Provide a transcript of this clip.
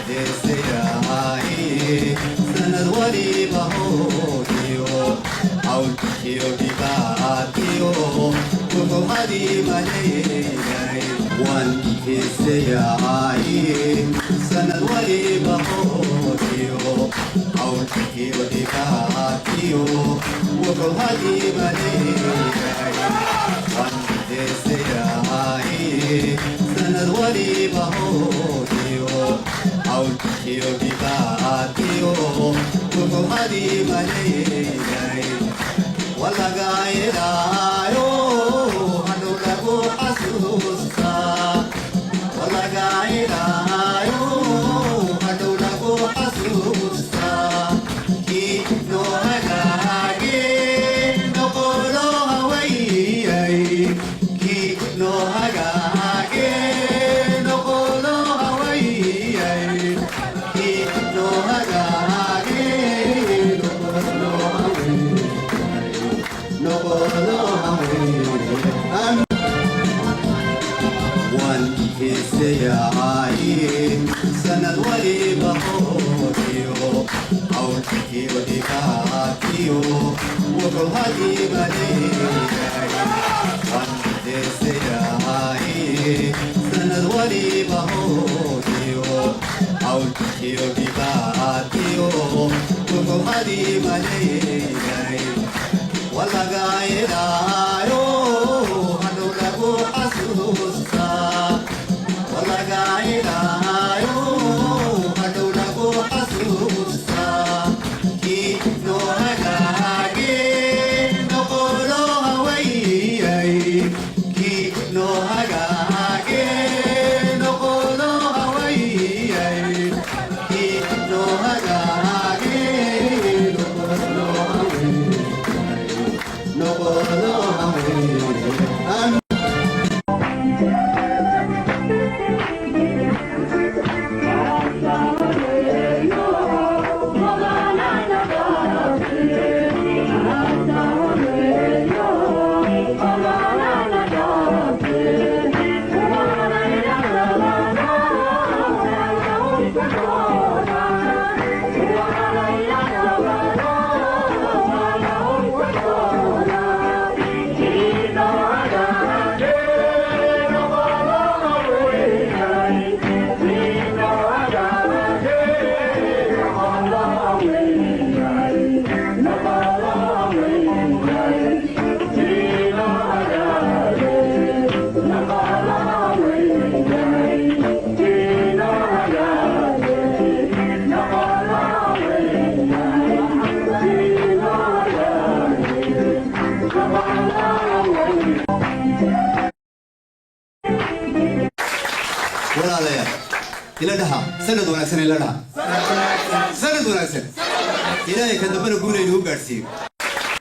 deseyai sanadwali bahotio aulkio dikatio kuko hadi malay wan deseyai sanadwali bahotio aulkio dikatio kuko hadi malay wan deseyai sanadwali bahotio aulkio dikatio kuko hadi malay wala gairayo hanu lagu asusta wala gairayo hanu lagu asusta ki no hagage no kolo hawaii ki no hagage no kolo hawaii ki no hagage no kolo hawaii no bolo I'm one is ai sanadwali bahotio aulkio dikatio wako hadi malay one is ai sanadwali bahotio aulkio dikatio wako hadi malay wala gairayo hanu lagu asusta wala gairayo hanu lagu asusta ki no hagage no kolo hawaii ki no hagage no kolo hawaii ki no hagage no kolo hawaii no bolo hawaii ولا لا إلى ده سند ولا سند إلى ده سند ولا سند إلى كذا بنقول إنه قرسي